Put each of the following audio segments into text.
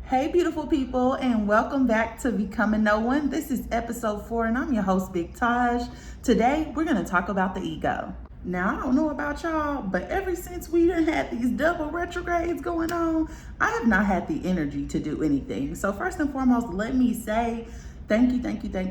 Hey, beautiful people, and welcome back to Becoming No One. This is episode 4, and I'm your host, Big Taj. Today, we're going to talk about the ego. Now, I don't know about y'all, but ever since we done had these double retrogrades going on, I have not had the energy to do anything. So, first and foremost, let me say thank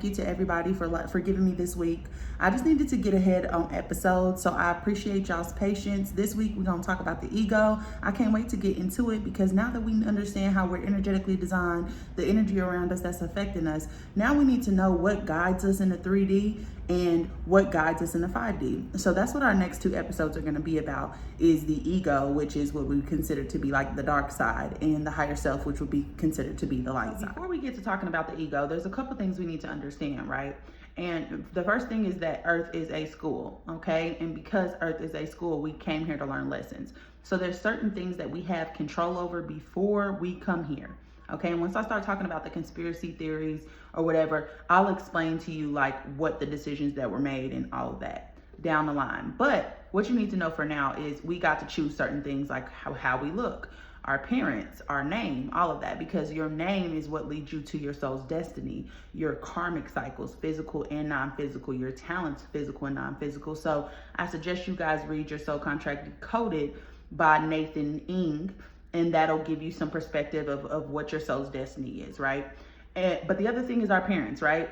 you to everybody for giving me this week. I just needed to get ahead on episodes, so I appreciate y'all's patience. This week we're gonna talk about the ego. I can't wait to get into it because now that we understand how we're energetically designed, the energy around us that's affecting us, now we need to know what guides us in the 3D and what guides us in the 5D. So that's what our next 2 episodes are going to be about, is the ego, which is what we consider to be like the dark side, and the higher self, which would be considered to be the light side. Before we get to talking about the ego, there's a couple things we need to understand, right? And the first thing is that Earth is a school, okay? And because Earth is a school, we came here to learn lessons. So there's certain things that we have control over before we come here. Okay, and once I start talking about the conspiracy theories or whatever, I'll explain to you like what the decisions that were made and all of that down the line. But what you need to know for now is we got to choose certain things like how we look, our appearance, our name, all of that, because your name is what leads you to your soul's destiny, your karmic cycles, physical and non-physical, your talents, physical and non-physical. So I suggest you guys read your Soul Contract Decoded by Nathan Ing, and that'll give you some perspective of what your soul's destiny is, right? But the other thing is our parents, right?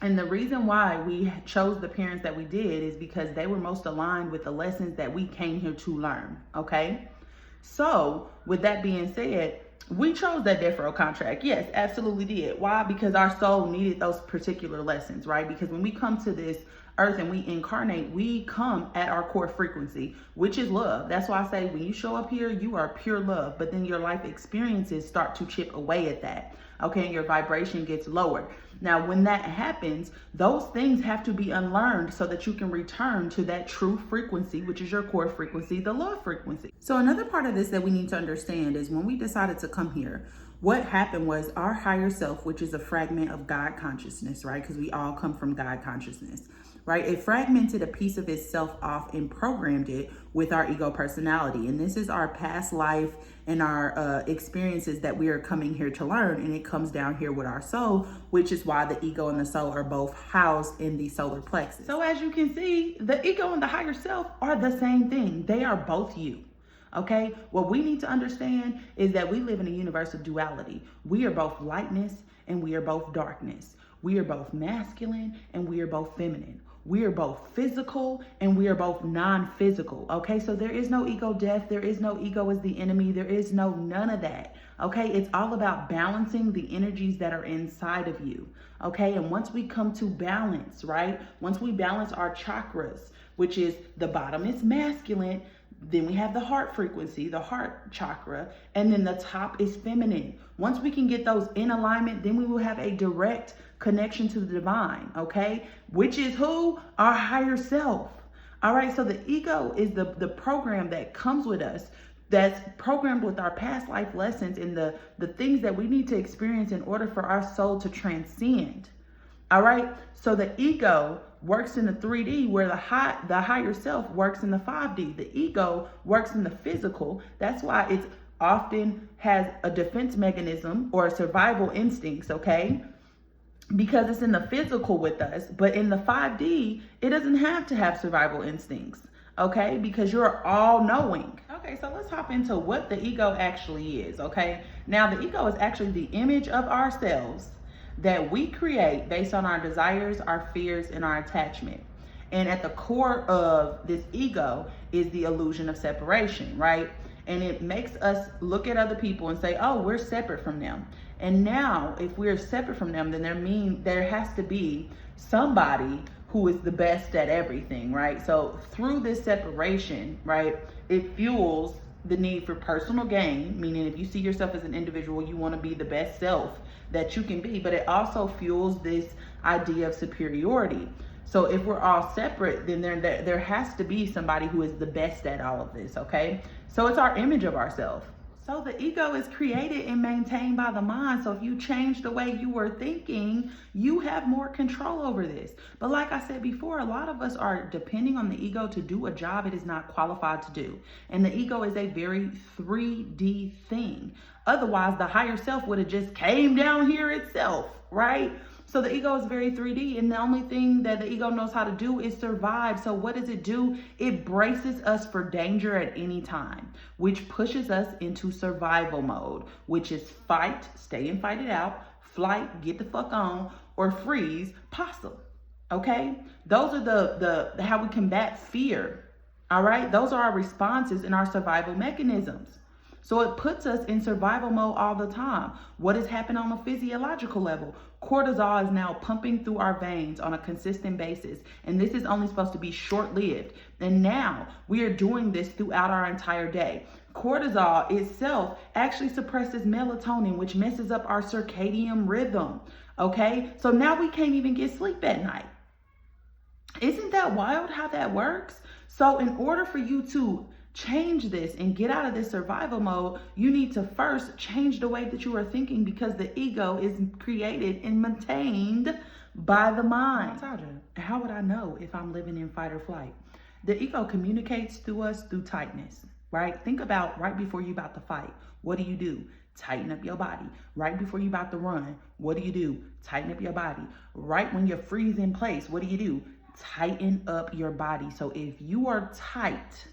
And the reason why we chose the parents that we did is because they were most aligned with the lessons that we came here to learn, okay? So with that being said, we chose that death row contract. Yes, absolutely did. Why? Because our soul needed those particular lessons, right? Because when we come to this earth and we incarnate, we come at our core frequency, which is love. That's why I say when you show up here, you are pure love, but then your life experiences start to chip away at that. Okay, and your vibration gets lower. Now, when that happens, those things have to be unlearned so that you can return to that true frequency, which is your core frequency, the love frequency. So another part of this that we need to understand is when we decided to come here, what happened was our higher self, which is a fragment of God consciousness, right? Because we all come from God consciousness, right? It fragmented a piece of itself off and programmed it with our ego personality. And this is our past life and our experiences that we are coming here to learn. And it comes down here with our soul, which is why the ego and the soul are both housed in the solar plexus. So as you can see, the ego and the higher self are the same thing. They are both you. Okay, what we need to understand is that we live in a universe of duality. We are both lightness and we are both darkness. We are both masculine and we are both feminine. We are both physical and we are both non-physical. Okay, so there is no ego death. There is no ego as the enemy. There is none of that. Okay, it's all about balancing the energies that are inside of you. Okay, and once we come to balance, right? Once we balance our chakras, which is the bottom is masculine, then we have the heart frequency, the heart chakra, and then the top is feminine. Once we can get those in alignment, then we will have a direct connection to the divine, okay? Which is who? Our higher self. All right, so the ego is the program that comes with us, that's programmed with our past life lessons and the things that we need to experience in order for our soul to transcend. All right, so the ego works in the 3D where the higher self works in the 5D. The ego works in the physical. That's why it often has a defense mechanism or survival instincts, okay? Because it's in the physical with us, but in the 5D, it doesn't have to have survival instincts, okay? Because you're all knowing. Okay, so let's hop into what the ego actually is, okay? Now, the ego is actually the image of ourselves that we create based on our desires, our fears, and our attachment. And at the core of this ego is the illusion of separation, right? And it makes us look at other people and say, oh, we're separate from them. And now, if we're separate from them, then there has to be somebody who is the best at everything, right? So through this separation, right, it fuels the need for personal gain, meaning if you see yourself as an individual, you want to be the best self that you can be, but it also fuels this idea of superiority. So if we're all separate, then there has to be somebody who is the best at all of this, okay? So it's our image of ourselves. So the ego is created and maintained by the mind. So if you change the way you were thinking, you have more control over this. But like I said before, a lot of us are depending on the ego to do a job it is not qualified to do. And the ego is a very 3D thing. Otherwise, the higher self would have just came down here itself, right? So the ego is very 3D, and the only thing that the ego knows how to do is survive. So what does it do? It braces us for danger at any time, which pushes us into survival mode, which is fight, stay and fight it out, flight, get the fuck on, or freeze, possum. Okay? Those are the how we combat fear. All right? Those are our responses and our survival mechanisms. So it puts us in survival mode all the time. What has happened on a physiological level? Cortisol is now pumping through our veins on a consistent basis. And this is only supposed to be short-lived. And now we are doing this throughout our entire day. Cortisol itself actually suppresses melatonin, which messes up our circadian rhythm. Okay? So now we can't even get sleep at night. Isn't that wild how that works? So in order for you to change this and get out of this survival mode, you need to first change the way that you are thinking, because the ego is created and maintained by the mind. How would I know if I'm living in fight or flight? The ego communicates through us through tightness, right? Think about right before you're about to fight. What do? Tighten up your body. Right before you're about to run, what do? Tighten up your body. Right when you're freeze in place, what do? Tighten up your body. So if you are tight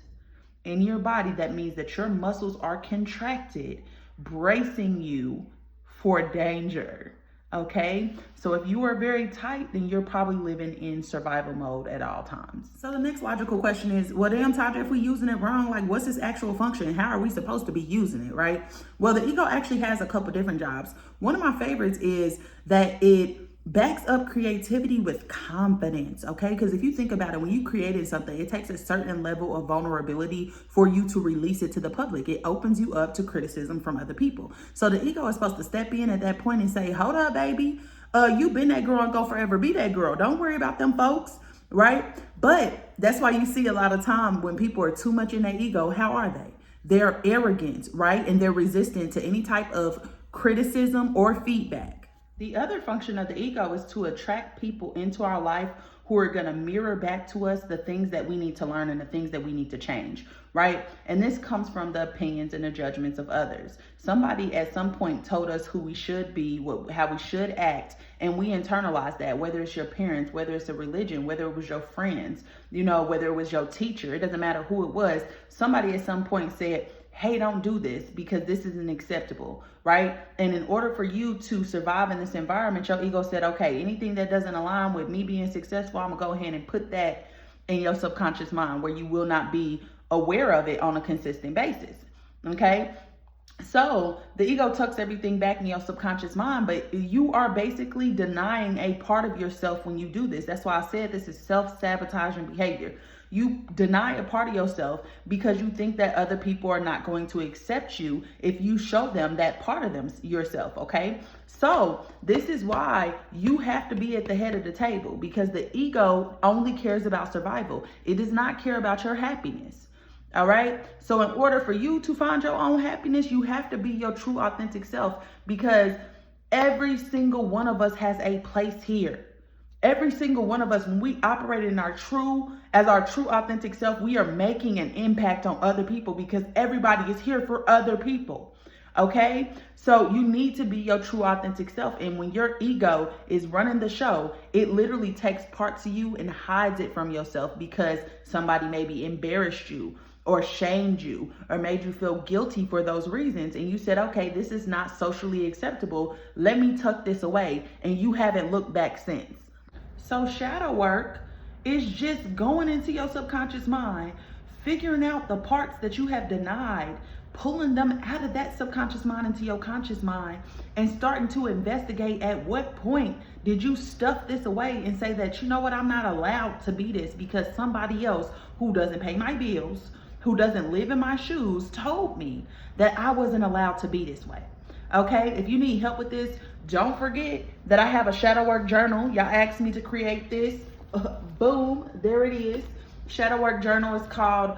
in your body, that means that your muscles are contracted, bracing you for danger. Okay? So if you are very tight, then you're probably living in survival mode at all times. So the next logical question is, well, damn, Taja, if we're using it wrong, like what's its actual function? How are we supposed to be using it, right? Well, the ego actually has a couple different jobs. One of my favorites is that it backs up creativity with confidence, okay? Because if you think about it, when you created something, it takes a certain level of vulnerability for you to release it to the public. It opens you up to criticism from other people. So the ego is supposed to step in at that point and say, hold up, baby. You've been that girl and go forever be that girl. Don't worry about them folks, right? But that's why you see a lot of time when people are too much in their ego, how are they? They're arrogant, right? And they're resistant to any type of criticism or feedback. The other function of the ego is to attract people into our life who are going to mirror back to us the things that we need to learn and the things that we need to change, right? And this comes from the opinions and the judgments of others. Somebody at some point told us who we should be, how we should act, and we internalize that, whether it's your parents, whether it's a religion, whether it was your friends, whether it was your teacher, it doesn't matter who it was. Somebody at some point said, hey, don't do this because this isn't acceptable, right? And in order for you to survive in this environment, your ego said, okay, anything that doesn't align with me being successful, I'm gonna go ahead and put that in your subconscious mind where you will not be aware of it on a consistent basis, okay? So the ego tucks everything back in your subconscious mind, but you are basically denying a part of yourself when you do this. That's why I said this is self-sabotaging behavior. You deny a part of yourself because you think that other people are not going to accept you if you show them that part of yourself, okay? So this is why you have to be at the head of the table, because the ego only cares about survival. It does not care about your happiness, all right? So in order for you to find your own happiness, you have to be your true authentic self, because every single one of us has a place here. Every single one of us, when we operate in our true authentic self, we are making an impact on other people, because everybody is here for other people. Okay? So you need to be your true authentic self. And when your ego is running the show, it literally takes parts of you and hides it from yourself because somebody maybe embarrassed you or shamed you or made you feel guilty for those reasons. And you said, okay, this is not socially acceptable. Let me tuck this away. And you haven't looked back since. So shadow work is just going into your subconscious mind, figuring out the parts that you have denied, pulling them out of that subconscious mind into your conscious mind, and starting to investigate at what point did you stuff this away and say that, you know what, I'm not allowed to be this because somebody else who doesn't pay my bills, who doesn't live in my shoes, told me that I wasn't allowed to be this way. Okay, if you need help with this, don't forget that I have a shadow work journal. Y'all asked me to create this. Boom, there it is. Shadow Work Journal is called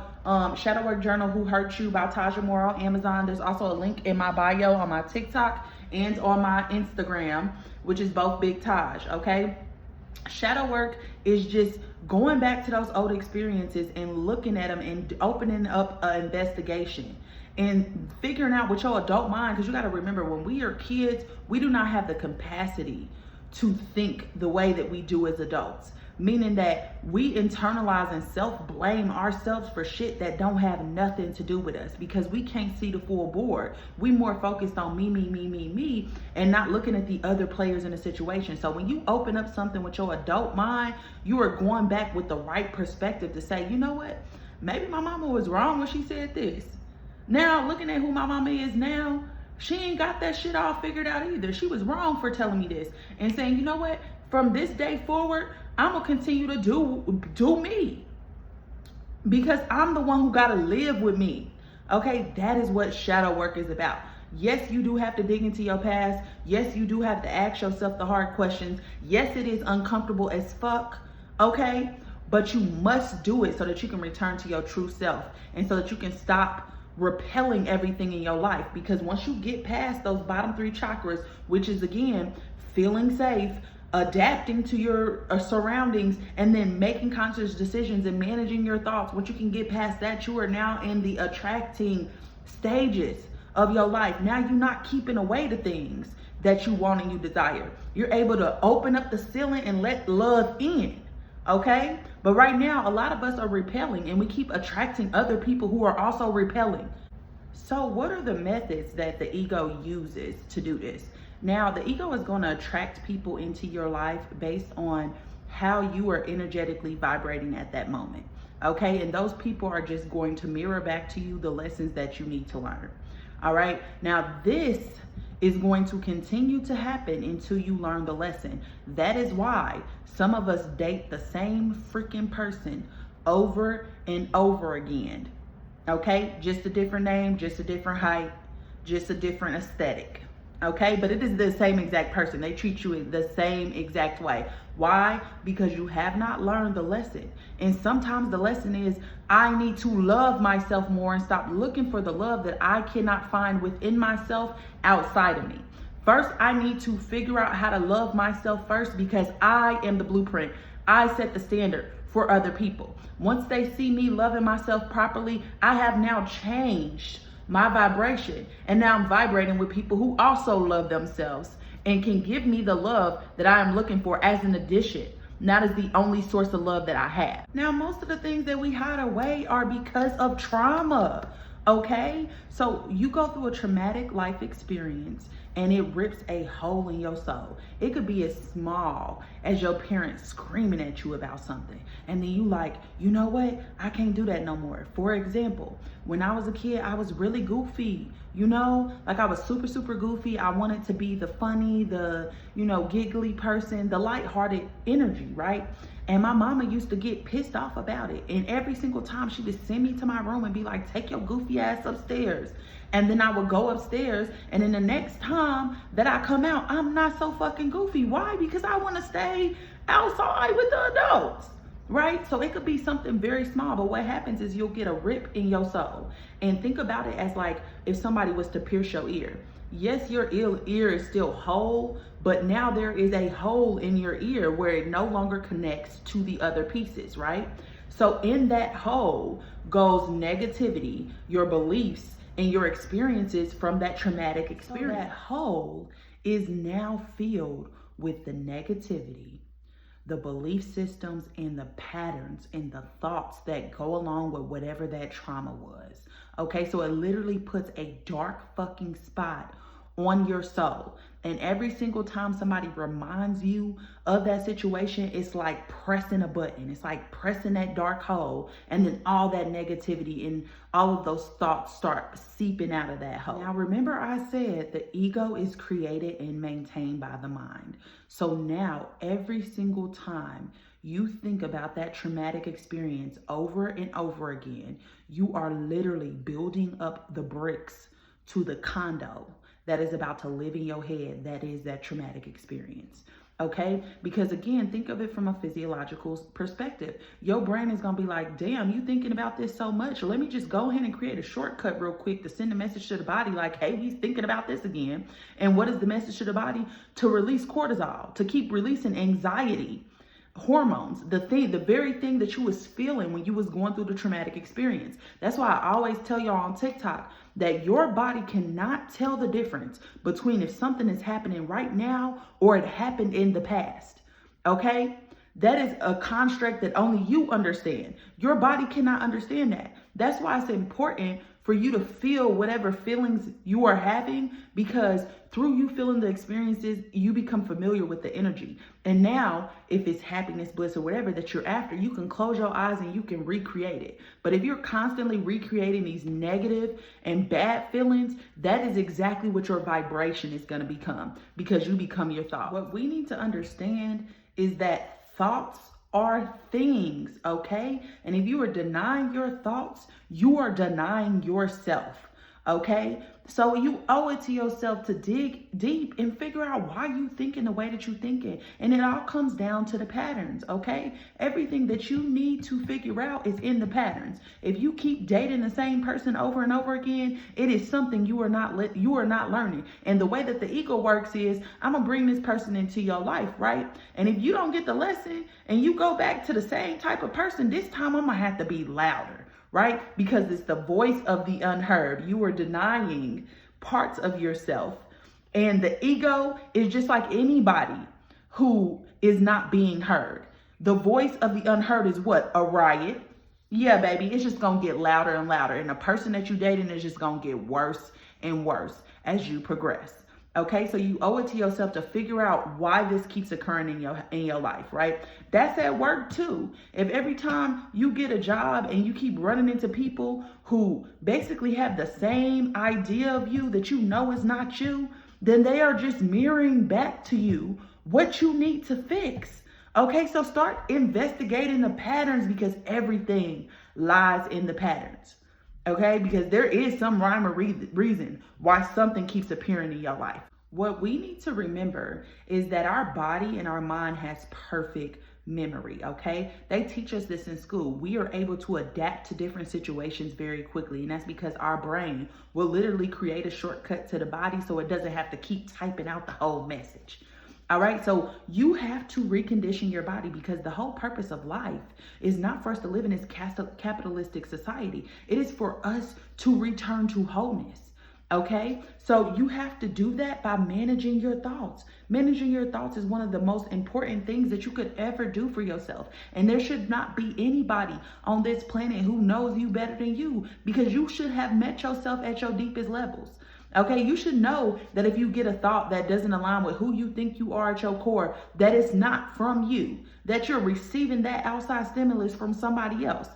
Shadow Work Journal Who Hurt You by Taja Moore on Amazon. There's also a link in my bio on my TikTok and on my Instagram, which is both Big Taj, okay? Shadow work is just going back to those old experiences and looking at them and opening up an investigation and figuring out with your adult mind, because you got to remember, when we are kids, we do not have the capacity to think the way that we do as adults, meaning that we internalize and self-blame ourselves for shit that don't have nothing to do with us because we can't see the full board. We more focused on me, and not looking at the other players in the situation. So when you open up something with your adult mind, you are going back with the right perspective to say, you know what, maybe my mama was wrong when she said this. Now, looking at who my mama is now, she ain't got that shit all figured out either. She was wrong for telling me this and saying, you know what, from this day forward, I'm gonna continue to do me, because I'm the one who gotta live with me. Okay, that is what shadow work is about. Yes, you do have to dig into your past. Yes, you do have to ask yourself the hard questions. Yes, it is uncomfortable as fuck, okay? But you must do it so that you can return to your true self and so that you can stop repelling everything in your life. Because once you get past those bottom 3 chakras, which is again, feeling safe, adapting to your surroundings, and then making conscious decisions and managing your thoughts, once you can get past that, you are now in the attracting stages of your life. Now you're not keeping away the things that you want and you desire. You're able to open up the ceiling and let love in, okay? But right now, a lot of us are repelling, and we keep attracting other people who are also repelling. So what are the methods that the ego uses to do this? Now, the ego is going to attract people into your life based on how you are energetically vibrating at that moment, okay? And those people are just going to mirror back to you the lessons that you need to learn, all right? Now, this is going to continue to happen until you learn the lesson. That is why some of us date the same freaking person over and over again, okay? Just a different name, just a different height, just a different aesthetic. Okay, but it is the same exact person. They treat you the same exact way. Why? Because you have not learned the lesson. And sometimes the lesson is, I need to love myself more and stop looking for the love that I cannot find within myself outside of me. First, I need to figure out how to love myself first, because I am the blueprint. I set the standard for other people. Once they see me loving myself properly, I have now changed my vibration, and now I'm vibrating with people who also love themselves and can give me the love that I am looking for as an addition, not as the only source of love that I have. Now, most of the things that we hide away are because of trauma, okay? So you go through a traumatic life experience and it rips a hole in your soul. It could be as small as your parents screaming at you about something, and then you like, you know what, I can't do that no more. For example, when I was a kid, I was really goofy, you know, like I was super goofy. I wanted to be the funny, the, you know, giggly person, the lighthearted energy, right? And my mama used to get pissed off about it. And every single time she would send me to my room and be like, take your goofy ass upstairs. And then I would go upstairs, and then the next time that I come out, I'm not so fucking goofy. Why? Because I want to stay outside with the adults, right? So it could be something very small, but what happens is you'll get a rip in your soul. And think about it as like if somebody was to pierce your ear. Yes, your ear is still whole, but now there is a hole in your ear where it no longer connects to the other pieces, right? So in that hole goes negativity, your beliefs, and your experiences from that traumatic experience. So that hole is now filled with the negativity, the belief systems, and the patterns and the thoughts that go along with whatever that trauma was. Okay, so it literally puts a dark fucking spot on your soul. And every single time somebody reminds you of that situation, it's like pressing a button. It's like pressing that dark hole, and then all that negativity and all of those thoughts start seeping out of that hole. Now, remember I said the ego is created and maintained by the mind. So now every single time you think about that traumatic experience over and over again, you are literally building up the bricks to the condo that is about to live in your head. That is that traumatic experience. Okay, because again, think of it from a physiological perspective. Your brain is gonna be like, damn, you thinking about this so much. Let me just go ahead and create a shortcut real quick to send a message to the body like, hey, he's thinking about this again. And what is the message to the body? To release cortisol, to keep releasing anxiety hormones, the very thing that you was feeling when you was going through the traumatic experience. That's why I always tell y'all on TikTok that your body cannot tell the difference between if something is happening right now or it happened in the past. Okay? That is a construct that only you understand. Your body cannot understand that. That's why it's important for you to feel whatever feelings you are having, because through you feeling the experiences, you become familiar with the energy. And now, if it's happiness, bliss, or whatever that you're after, you can close your eyes and you can recreate it. But if you're constantly recreating these negative and bad feelings, that is exactly what your vibration is going to become, because you become your thought. What we need to understand is that thoughts are things, okay? And if you are denying your thoughts, you are denying yourself, okay? So you owe it to yourself to dig deep and figure out why you thinking the way that you thinking. And it all comes down to the patterns, okay? Everything that you need to figure out is in the patterns. If you keep dating the same person over and over again, it is something you are not learning. And the way that the ego works is, I'm gonna bring this person into your life, right? And if you don't get the lesson and you go back to the same type of person, this time I'm gonna have to be louder. Right? Because it's the voice of the unheard. You are denying parts of yourself. And the ego is just like anybody who is not being heard. The voice of the unheard is what? A riot. Yeah, baby, it's just going to get louder and louder. And the person that you're dating is just going to get worse and worse as you progress. Okay, so you owe it to yourself to figure out why this keeps occurring in your life, right? That's at work too. If every time you get a job and you keep running into people who basically have the same idea of you that you know is not you, then they are just mirroring back to you what you need to fix. Okay, so start investigating the patterns, because everything lies in the patterns. Okay, because there is some rhyme or reason why something keeps appearing in your life. What we need to remember is that our body and our mind has perfect memory, okay? They teach us this in school. We are able to adapt to different situations very quickly, and that's because our brain will literally create a shortcut to the body so it doesn't have to keep typing out the whole message. All right, so you have to recondition your body, because the whole purpose of life is not for us to live in this capitalistic society. It is for us to return to wholeness. Okay, so you have to do that by managing your thoughts. Managing your thoughts is one of the most important things that you could ever do for yourself. And there should not be anybody on this planet who knows you better than you, because you should have met yourself at your deepest levels. Okay, you should know that if you get a thought that doesn't align with who you think you are at your core, that it's not from you, that you're receiving that outside stimulus from somebody else.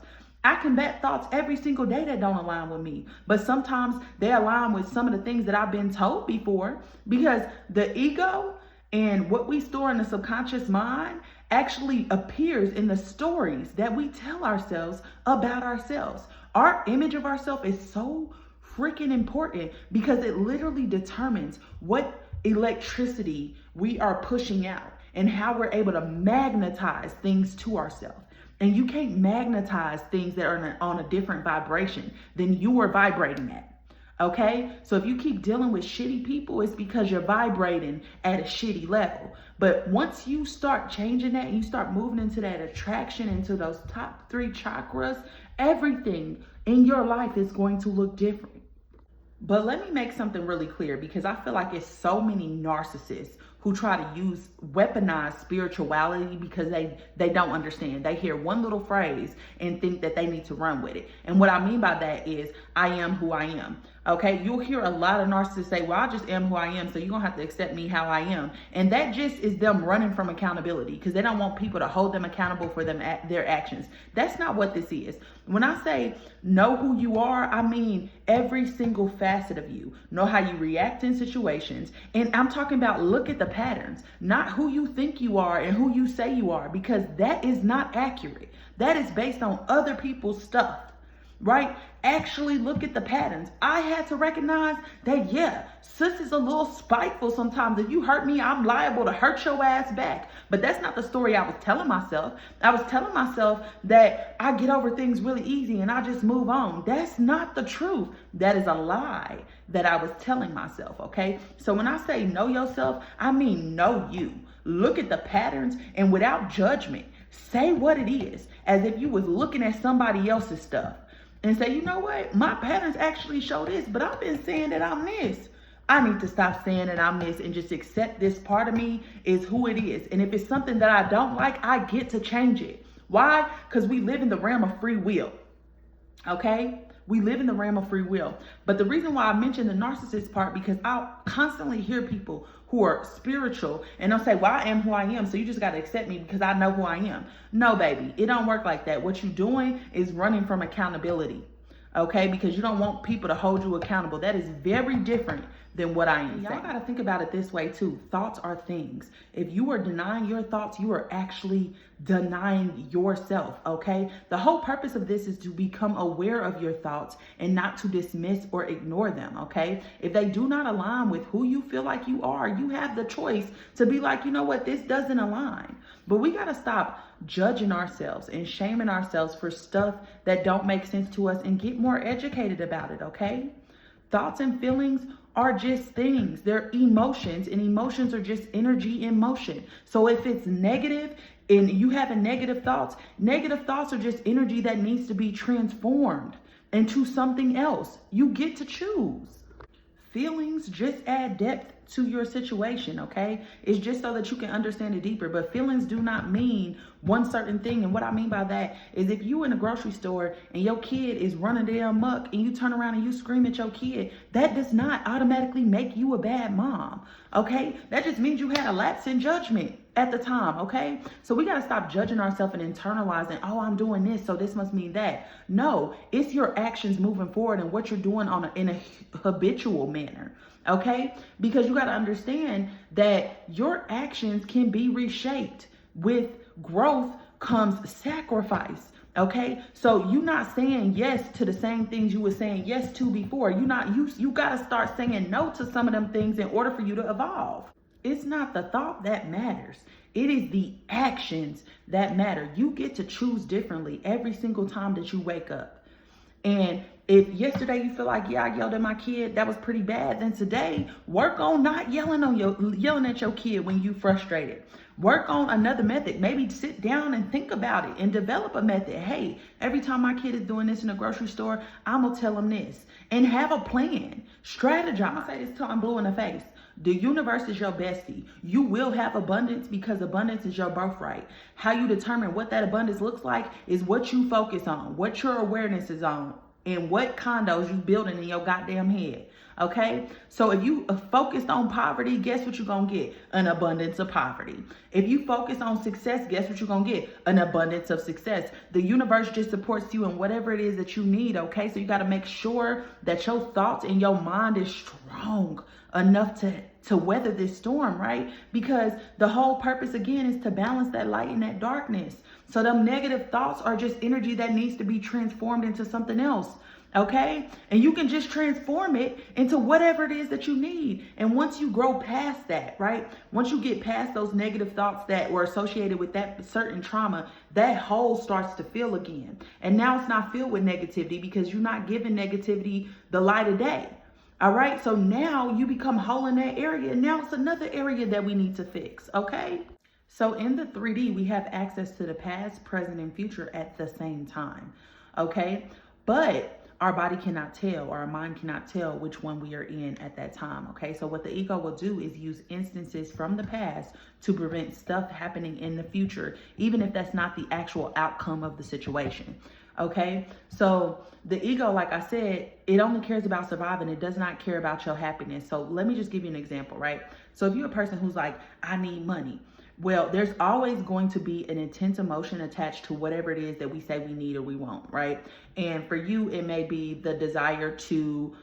I combat thoughts every single day that don't align with me, but sometimes they align with some of the things that I've been told before, because the ego and what we store in the subconscious mind actually appears in the stories that we tell ourselves about ourselves. Our image of ourselves is so freaking important, because it literally determines what electricity we are pushing out and how we're able to magnetize things to ourselves. And you can't magnetize things that are on a different vibration than you are vibrating at. Okay, so if you keep dealing with shitty people, it's because you're vibrating at a shitty level. But once you start changing that and you start moving into that attraction, into those top 3 chakras, everything in your life is going to look different. But let me make something really clear, because I feel like it's so many narcissists who try to use weaponized spirituality because they don't understand. They hear one little phrase and think that they need to run with it. And what I mean by that is, I am who I am. Okay, you'll hear a lot of narcissists say, well, I just am who I am, so you're gonna have to accept me how I am. And that just is them running from accountability, because they don't want people to hold them accountable for their actions. That's not what this is. When I say know who you are, I mean every single facet of you. Know how you react in situations. And I'm talking about look at the patterns, not who you think you are and who you say you are, because that is not accurate. That is based on other people's stuff. right? Actually look at the patterns. I had to recognize that, yeah, sis is a little spiteful sometimes. If you hurt me, I'm liable to hurt your ass back. But that's not the story I was telling myself. I was telling myself that I get over things really easy and I just move on. That's not the truth. That is a lie that I was telling myself, okay? So when I say know yourself, I mean know you. Look at the patterns and without judgment, say what it is as if you was looking at somebody else's stuff. And say, you know what? My patterns actually show this, but I've been saying that I'm this. I need to stop saying that I'm this and just accept this part of me is who it is. And if it's something that I don't like, I get to change it. Why? Because we live in the realm of free will. Okay? We live in the realm of free will. But the reason why I mentioned the narcissist part, because I constantly hear people who are spiritual and they'll say, well, I am who I am, so you just got to accept me because I know who I am. No, baby, it don't work like that. What you're doing is running from accountability, okay? Because you don't want people to hold you accountable. That is very different than what I am. Y'all got to think about it this way too. Thoughts are things. If you are denying your thoughts, you are actually denying yourself, okay? The whole purpose of this is to become aware of your thoughts and not to dismiss or ignore them, okay? If they do not align with who you feel like you are, you have the choice to be like, you know what, this doesn't align. But we got to stop judging ourselves and shaming ourselves for stuff that don't make sense to us and get more educated about it, okay? Thoughts and feelings are just things. They're emotions, and emotions are just energy in motion. So if it's negative and you have negative thoughts are just energy that needs to be transformed into something else. You get to choose. Feelings just add depth to your situation, okay? It's just so that you can understand it deeper. But feelings do not mean one certain thing. And what I mean by that is if you in a grocery store and your kid is running damn muck and you turn around and you scream at your kid, that does not automatically make you a bad mom, okay? That just means you had a lapse in judgment at the time, okay? So we got to stop judging ourselves and internalizing, oh, I'm doing this, so this must mean that. No, it's your actions moving forward and what you're doing in a habitual manner, okay? Because you got to understand that your actions can be reshaped. With growth comes sacrifice, okay? So you're not saying yes to the same things you were saying yes to before. You got to start saying no to some of them things in order for you to evolve. It's not the thought that matters. It is the actions that matter. You get to choose differently every single time that you wake up. And if yesterday you feel like, yeah, I yelled at my kid, that was pretty bad, then today work on not yelling at your kid when you frustrated. Work on another method. Maybe sit down and think about it and develop a method. Hey, every time my kid is doing this in the grocery store, I'm going to tell them this. And have a plan. Strategize. I say this till I'm blue in the face. The universe is your bestie. You will have abundance because abundance is your birthright. How you determine what that abundance looks like is what you focus on, what your awareness is on, and what condos you building in your goddamn head. Okay? So if you focused on poverty, guess what you're going to get? An abundance of poverty. If you focus on success, guess what you're going to get? An abundance of success. The universe just supports you in whatever it is that you need, okay? So you got to make sure that your thoughts and your mind is strong enough to weather this storm, right? Because the whole purpose, again, is to balance that light and that darkness. So them negative thoughts are just energy that needs to be transformed into something else. Okay? And you can just transform it into whatever it is that you need. And once you grow past that, right? Once you get past those negative thoughts that were associated with that certain trauma, that hole starts to fill again. And now it's not filled with negativity because you're not giving negativity the light of day. All right? So now you become whole in that area. And now it's another area that we need to fix. Okay? So in the 3D, we have access to the past, present, and future at the same time. Okay? But our body cannot tell, or our mind cannot tell which one we are in at that time, okay? So what the ego will do is use instances from the past to prevent stuff happening in the future, even if that's not the actual outcome of the situation, okay? So the ego, like I said, it only cares about surviving. It does not care about your happiness. So let me just give you an example, right? So if you're a person who's like, I need money, well, there's always going to be an intense emotion attached to whatever it is that we say we need or we want, right? And for you, it may be the desire to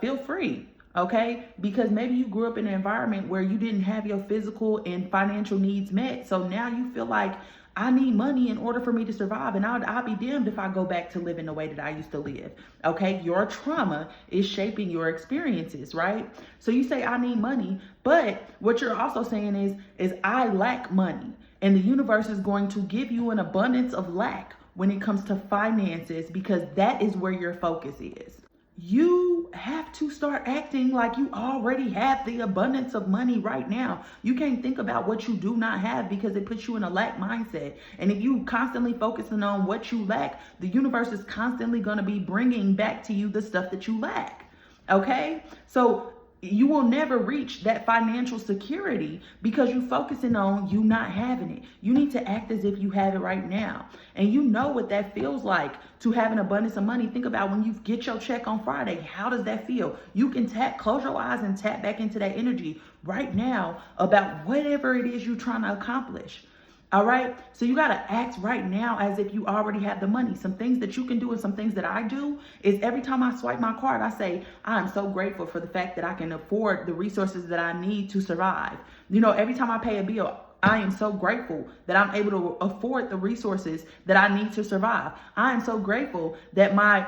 feel free, okay? Because maybe you grew up in an environment where you didn't have your physical and financial needs met. So now you feel like I need money in order for me to survive, and I'll be damned if I go back to living the way that I used to live. Okay, your trauma is shaping your experiences, right? So you say I need money, but what you're also saying is I lack money, and the universe is going to give you an abundance of lack when it comes to finances, because that is where your focus is. You have to start acting like you already have the abundance of money right now. You can't think about what you do not have, because it puts you in a lack mindset. And if you constantly focusing on what you lack, the universe is constantly going to be bringing back to you the stuff that you lack. Okay? So you will never reach that financial security because you're focusing on you not having it. You need to act as if you have it right now. And you know what that feels like to have an abundance of money. Think about when you get your check on Friday. How does that feel? You can close your eyes and tap back into that energy right now about whatever it is you're trying to accomplish. All right. So you got to act right now as if you already have the money. Some things that you can do and some things that I do is every time I swipe my card, I say, I'm so grateful for the fact that I can afford the resources that I need to survive. You know, every time I pay a bill, I am so grateful that I'm able to afford the resources that I need to survive. I am so grateful that my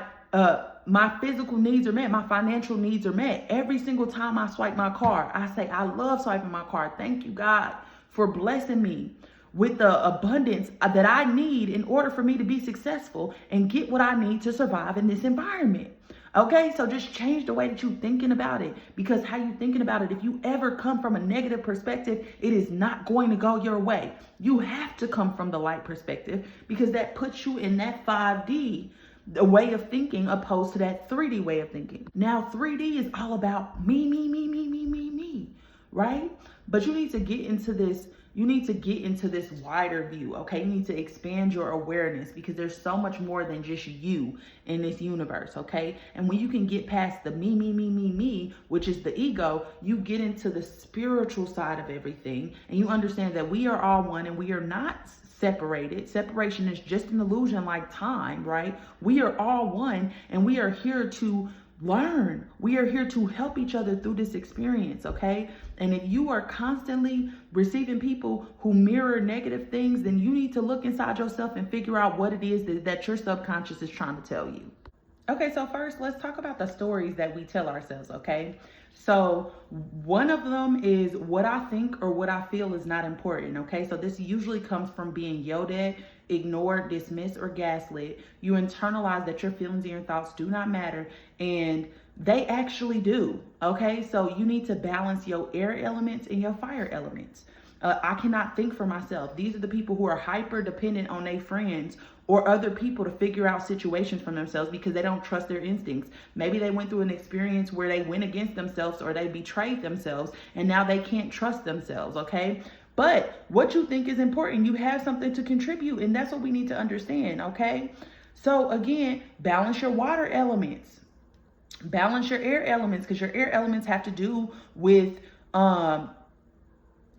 physical needs are met, my financial needs are met. Every single time I swipe my card, I say, I love swiping my card. Thank you, God, for blessing me with the abundance that I need in order for me to be successful and get what I need to survive in this environment. Okay, so just change the way that you're thinking about it, because how you thinking about it, if you ever come from a negative perspective, it is not going to go your way. You have to come from the light perspective, because that puts you in that 5D the way of thinking opposed to that 3D way of thinking. Now 3D is all about me, right? But you need to get into this. You need to get into this wider view, okay? You need to expand your awareness, because there's so much more than just you in this universe, okay? And when you can get past the me, which is the ego, you get into the spiritual side of everything, and you understand that we are all one and we are not separated. Separation is just an illusion like time, right? We are all one, and we are here to learn. We are here to help each other through this experience, okay? And if you are constantly receiving people who mirror negative things, then you need to look inside yourself and figure out what it is that your subconscious is trying to tell you. Okay, so first, let's talk about the stories that we tell ourselves, okay? So one of them is what I think or what I feel is not important, okay? So this usually comes from being yelled at, ignored, dismissed, or gaslit. You internalize that your feelings and your thoughts do not matter, and they actually do, okay? So you need to balance your air elements and your fire elements. I cannot think for myself. These are the people who are hyper dependent on their friends or other people to figure out situations for themselves because they don't trust their instincts. Maybe they went through an experience where they went against themselves or they betrayed themselves, and now they can't trust themselves, okay? But what you think is important, you have something to contribute, and that's what we need to understand, okay? So again, balance your water elements. Balance your air elements, because your air elements have to do with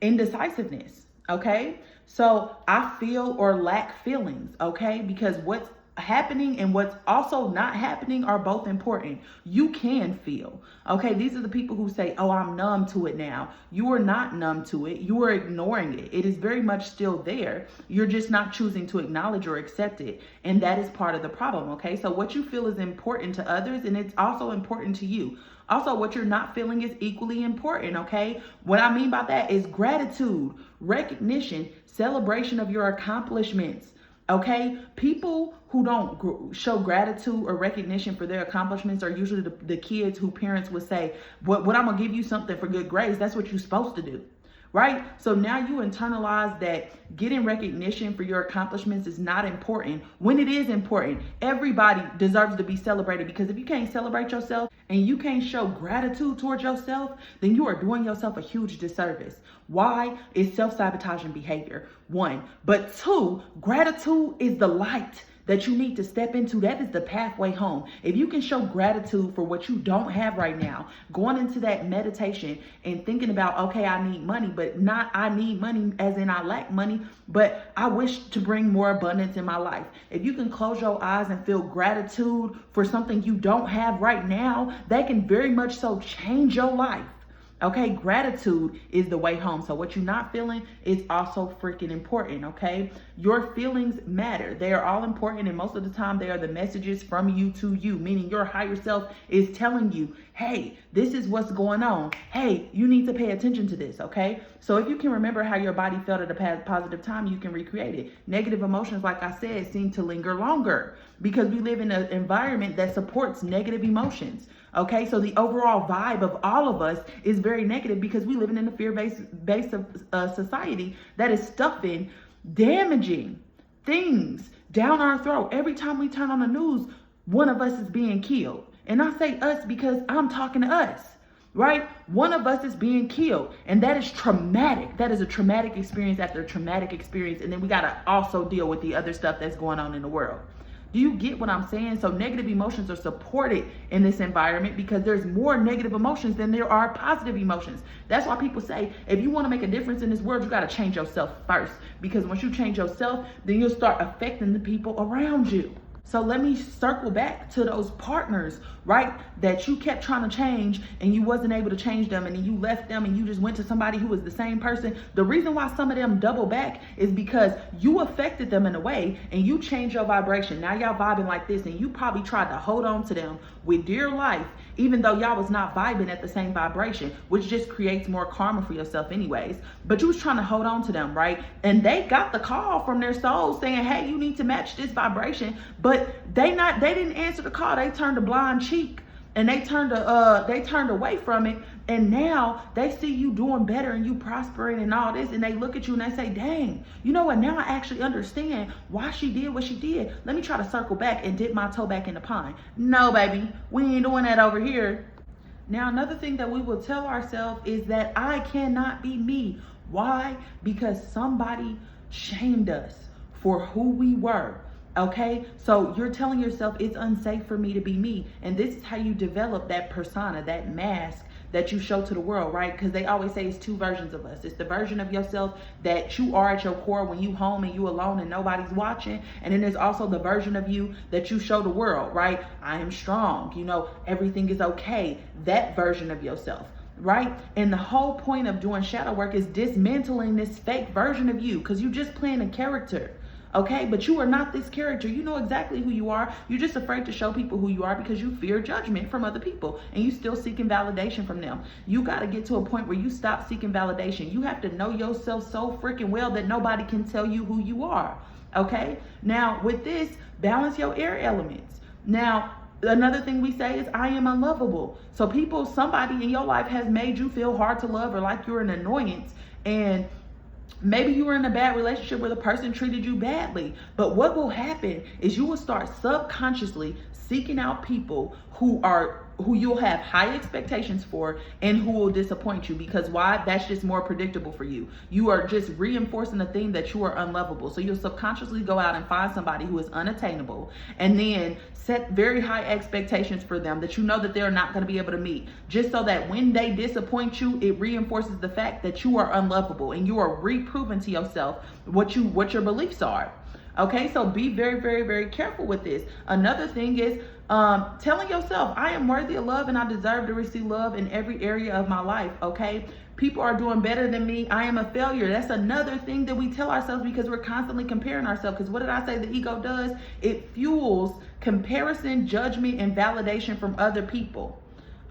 indecisiveness, okay? So I feel or lack feelings, okay? Because what's happening and what's also not happening are both important. You can feel, okay? These are the people who say, oh, I'm numb to it now. You are not numb to it. You are ignoring it. It is very much still there. You're just not choosing to acknowledge or accept it. And that is part of the problem, okay? So what you feel is important to others, and it's also important to you. Also, what you're not feeling is equally important, okay? What I mean by that is gratitude, recognition, celebration of your accomplishments, okay? People who don't show gratitude or recognition for their accomplishments are usually the kids who parents would say, what I'm gonna give you something for good grades, that's what you're supposed to do. Right? So now you internalize that getting recognition for your accomplishments is not important when it is important. Everybody deserves to be celebrated, because if you can't celebrate yourself and you can't show gratitude towards yourself, then you are doing yourself a huge disservice. Why? It's self-sabotaging behavior, one. But two, gratitude is the light that you need to step into. That is the pathway home. If you can show gratitude for what you don't have right now, going into that meditation and thinking about, okay, I need money, but not I need money as in I lack money, but I wish to bring more abundance in my life. If you can close your eyes and feel gratitude for something you don't have right now, that can very much so change your life. Okay, gratitude is the way home. So what you're not feeling is also freaking important, okay? Your feelings matter. They are all important, and most of the time they are the messages from you to you, meaning your higher self is telling you, hey, this is what's going on. Hey, you need to pay attention to this, okay? So if you can remember how your body felt at a positive time, you can recreate it. Negative emotions, like I said, seem to linger longer because we live in an environment that supports negative emotions. Okay, so the overall vibe of all of us is very negative because we live in a fear-based society that is stuffing damaging things down our throat. Every time we turn on the news, one of us is being killed. And I say us because I'm talking to us, right? One of us is being killed, and that is traumatic. That is a traumatic experience after a traumatic experience. And then we got to also deal with the other stuff that's going on in the world. Do you get what I'm saying? So negative emotions are supported in this environment because there's more negative emotions than there are positive emotions. That's why people say, if you want to make a difference in this world, you got to change yourself first. Because once you change yourself, then you'll start affecting the people around you. So let me circle back to those partners, right? That you kept trying to change and you wasn't able to change them, and then you left them and you just went to somebody who was the same person. The reason why some of them double back is because you affected them in a way and you changed your vibration. Now y'all vibing like this, and you probably tried to hold on to them with dear life, even though y'all was not vibing at the same vibration, which just creates more karma for yourself anyways. But you was trying to hold on to them, right? And they got the call from their soul saying, hey, you need to match this vibration. But they didn't answer the call. They turned a blind cheek and they turned away from it. And now they see you doing better and you prospering and all this, and they look at you and they say, dang, you know what, now I actually understand why she did what she did. Let me try to circle back and dip my toe back in the pond. No, baby, we ain't doing that over here. Now, another thing that we will tell ourselves is that I cannot be me. Why? Because somebody shamed us for who we were. Okay, so you're telling yourself it's unsafe for me to be me. And this is how you develop that persona, that mask that you show to the world, right? Because they always say it's two versions of us. It's the version of yourself that you are at your core when you home and you alone and nobody's watching. And then there's also the version of you that you show the world, right? I am strong, you know, everything is okay. That version of yourself. Right? And the whole point of doing shadow work is dismantling this fake version of you, because you're just playing a character. Okay, but you are not this character. You know exactly who you are. You're just afraid to show people who you are because you fear judgment from other people, and you still seeking validation from them. You got to get to a point where you stop seeking validation. You have to know yourself so freaking well that nobody can tell you who you are. Okay, now with this, balance your air elements. Now, another thing we say is I am unlovable. So somebody in your life has made you feel hard to love or like you're an annoyance, and maybe you were in a bad relationship where the person treated you badly. But what will happen is you will start subconsciously seeking out people who you'll have high expectations for and who will disappoint you. Because why? That's just more predictable for you. You are just reinforcing the thing that you are unlovable. So you'll subconsciously go out and find somebody who is unattainable and then set very high expectations for them that you know that they're not going to be able to meet, just so that when they disappoint you, it reinforces the fact that you are unlovable and you are reproving to yourself what your beliefs are. Okay, so be very, very, very careful with this. Another thing is telling yourself, I am worthy of love and I deserve to receive love in every area of my life. Okay, people are doing better than me. I am a failure. That's another thing that we tell ourselves because we're constantly comparing ourselves. Because what did I say the ego does? It fuels comparison, judgment, and validation from other people.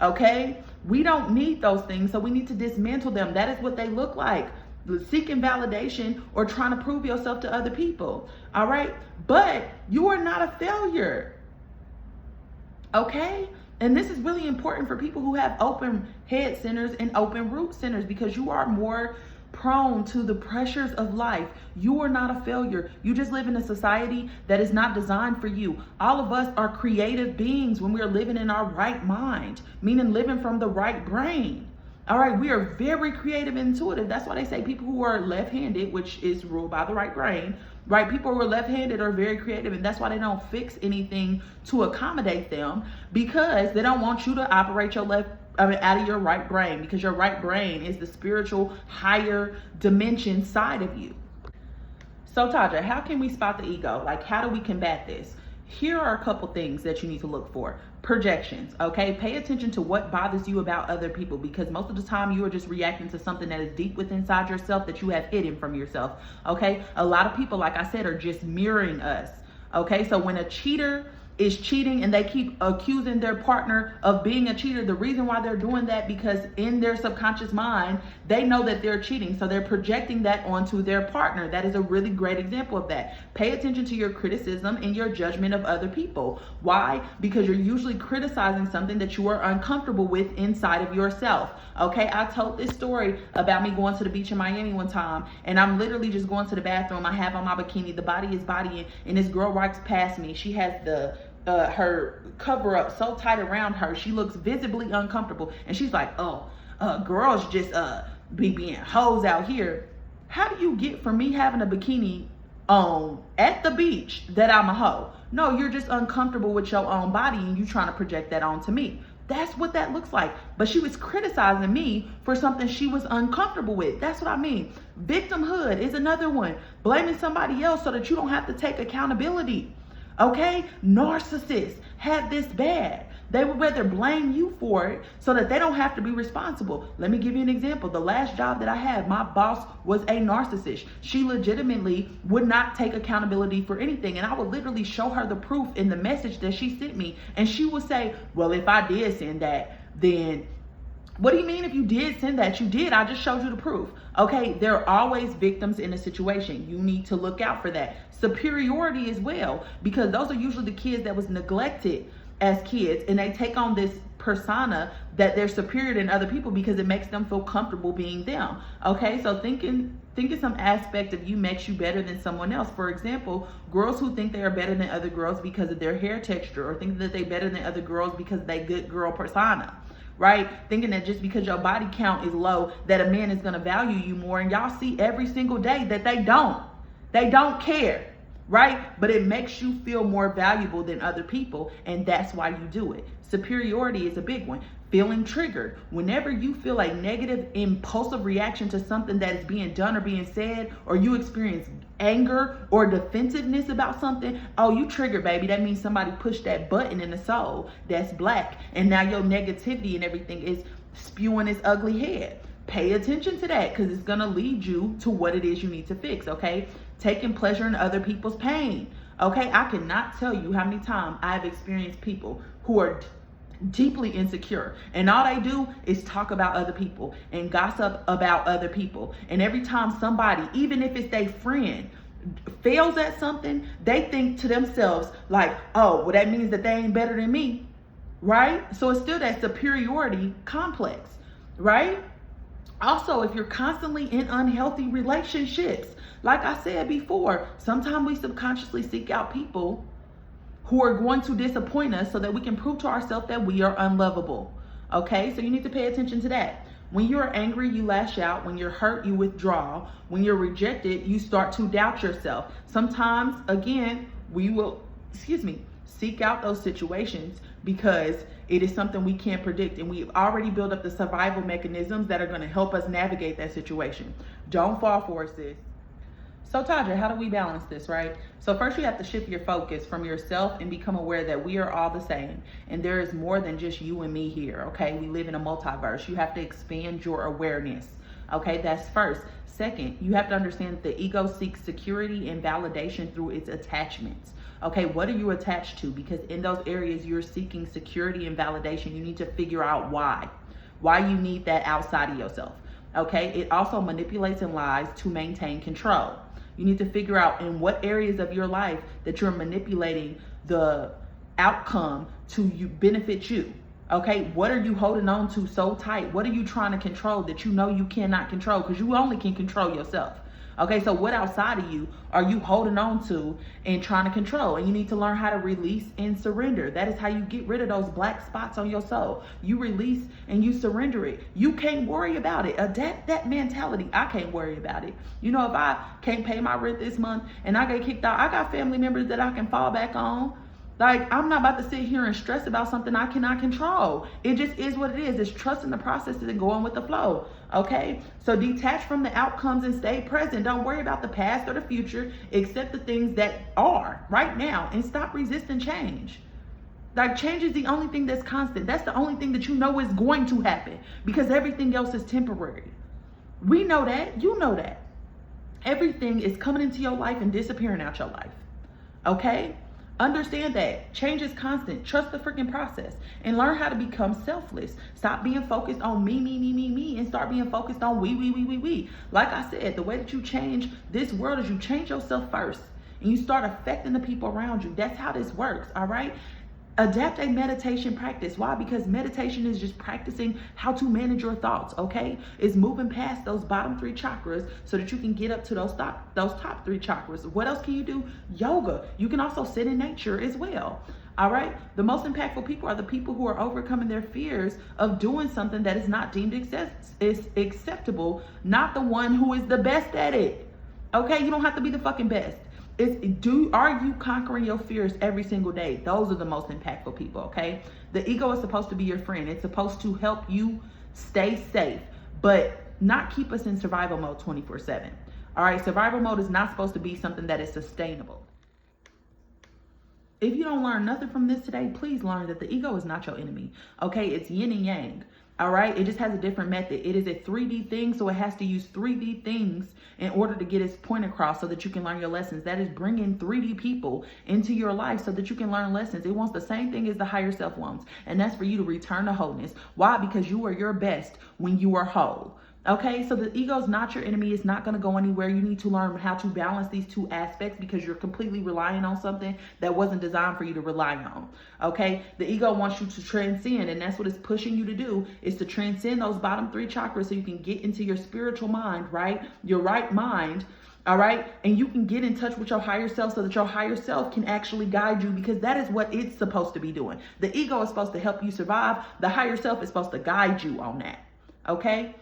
Okay, we don't need those things, so we need to dismantle them. That is what they look like. Seeking validation or trying to prove yourself to other people. All right, but you are not a failure. Okay, and this is really important for people who have open head centers and open root centers, because you are more prone to the pressures of life. You are not a failure. You just live in a society that is not designed for you. All of us are creative beings when we are living in our right mind, meaning living from the right brain. All right, we are very creative and intuitive. That's why they say people who are left-handed, which is ruled by the right brain, right? People who are left-handed are very creative, and that's why they don't fix anything to accommodate them, because they don't want you to operate your out of your right brain, because your right brain is the spiritual higher dimension side of you. So Taja, how can we spot the ego? Like, how do we combat this? Here are a couple things that you need to look for. projections. Okay, pay attention to what bothers you about other people, because most of the time you are just reacting to something that is deep within inside yourself that you have hidden from yourself. Okay, a lot of people, like I said, are just mirroring us. Okay, so when a cheater is cheating and they keep accusing their partner of being a cheater, the reason why they're doing that, because in their subconscious mind, they know that they're cheating. So they're projecting that onto their partner. That is a really great example of that. Pay attention to your criticism and your judgment of other people. Why? Because you're usually criticizing something that you are uncomfortable with inside of yourself. Okay, I told this story about me going to the beach in Miami one time, and I'm literally just going to the bathroom. I have on my bikini. The body is bodying, and this girl walks past me. She has her cover up so tight around her, she looks visibly uncomfortable, and she's like, girls just be being hoes out here. How do you get from me having a bikini on at the beach that I'm a hoe? No, you're just uncomfortable with your own body and you trying to project that onto me. That's what that looks like. But she was criticizing me for something she was uncomfortable with. That's what I mean. Victimhood is another one. Blaming somebody else so that you don't have to take accountability. Okay? Narcissists have this bad. They would rather blame you for it so that they don't have to be responsible. Let me give you an example. The last job that I had, my boss was a narcissist. She legitimately would not take accountability for anything. And I would literally show her the proof in the message that she sent me. And she would say, well, if I did send that, then what do you mean if you did send that? You did. I just showed you the proof. Okay, there are always victims in a situation. You need to look out for that. Superiority as well, because those are usually the kids that was neglected as kids, and they take on this persona that they're superior than other people because it makes them feel comfortable being them. Okay, so thinking some aspect of you makes you better than someone else. For example, girls who think they are better than other girls because of their hair texture, or think that they're better than other girls because they good girl persona. Right? Thinking that just because your body count is low, that a man is going to value you more. And y'all see every single day that they don't. They don't care. Right? But it makes you feel more valuable than other people. And that's why you do it. Superiority is a big one. Feeling triggered. Whenever you feel a negative, impulsive reaction to something that is being done or being said, or you experience anger or defensiveness about something, oh, you triggered, baby. That means somebody pushed that button in the soul that's black. And now your negativity and everything is spewing its ugly head. Pay attention to that, because it's going to lead you to what it is you need to fix, okay? Taking pleasure in other people's pain. Okay, I cannot tell you how many times I've experienced people who are deeply insecure, and all they do is talk about other people and gossip about other people. And every time somebody, even if it's their friend, fails at something, they think to themselves like, oh, well, that means that they ain't better than me, right? So it's still that superiority complex, right? Also, if you're constantly in unhealthy relationships, like I said before, sometimes we subconsciously seek out people who are going to disappoint us so that we can prove to ourselves that we are unlovable. Okay, so you need to pay attention to that. When you're angry, you lash out. When you're hurt, you withdraw. When you're rejected, you start to doubt yourself. Sometimes, again, we will, seek out those situations because it is something we can't predict, and we've already built up the survival mechanisms that are going to help us navigate that situation. Don't fall for it, sis. So Tadra, how do we balance this, right? So first you have to shift your focus from yourself and become aware that we are all the same. And there is more than just you and me here, okay? We live in a multiverse. You have to expand your awareness, okay? That's first. Second, you have to understand that the ego seeks security and validation through its attachments. Okay, what are you attached to? Because in those areas you're seeking security and validation, you need to figure out why you need that outside of yourself. Okay, it also manipulates and lies to maintain control. You need to figure out in what areas of your life that you're manipulating the outcome to benefit you. Okay, what are you holding on to so tight? What are you trying to control that you know you cannot control? Because you only can control yourself. Okay, so what outside of you are you holding on to and trying to control? And you need to learn how to release and surrender. That is how you get rid of those black spots on your soul. You release and you surrender it. You can't worry about it. Adapt that mentality. I can't worry about it. You know, if I can't pay my rent this month and I get kicked out, I got family members that I can fall back on. Like, I'm not about to sit here and stress about something I cannot control. It just is what it is. It's trusting the process and going with the flow, okay? So detach from the outcomes and stay present. Don't worry about the past or the future. Accept the things that are right now and stop resisting change. Like, change is the only thing that's constant. That's the only thing that you know is going to happen, because everything else is temporary. We know that. You know that. Everything is coming into your life and disappearing out your life. Okay? Understand that. Change is constant. Trust the freaking process and learn how to become selfless. Stop being focused on me, and start being focused on we. Like I said, the way that you change this world is you change yourself first and you start affecting the people around you. That's how this works, all right? Adapt a meditation practice. Why? Because meditation is just practicing how to manage your thoughts, okay? It's moving past those bottom 3 chakras so that you can get up to those top 3 chakras. What else can you do? Yoga. You can also sit in nature as well. All right? The most impactful people are the people who are overcoming their fears of doing something that is not deemed acceptable, not the one who is the best at it. Okay? You don't have to be the fucking best. Are you conquering your fears every single day? Those are the most impactful people, okay? The ego is supposed to be your friend. It's supposed to help you stay safe, but not keep us in survival mode 24/7. All right, survival mode is not supposed to be something that is sustainable. If you don't learn nothing from this today, please learn that the ego is not your enemy, okay? It's yin and yang. All right, it just has a different method. It is a 3D thing, so it has to use 3D things in order to get its point across so that you can learn your lessons. That is bringing 3D people into your life so that you can learn lessons. It wants the same thing as the higher self wants, and that's for you to return to wholeness. Why? Because you are your best when you are whole. Okay, so the ego is not your enemy. It's not going to go anywhere. You need to learn how to balance these 2 aspects because you're completely relying on something that wasn't designed for you to rely on. Okay, the ego wants you to transcend, and that's what it's pushing you to do, is to transcend those bottom 3 chakras so you can get into your spiritual mind, right? Your right mind. All right. And you can get in touch with your higher self so that your higher self can actually guide you, because that is what it's supposed to be doing. The ego is supposed to help you survive. The higher self is supposed to guide you on that. Okay.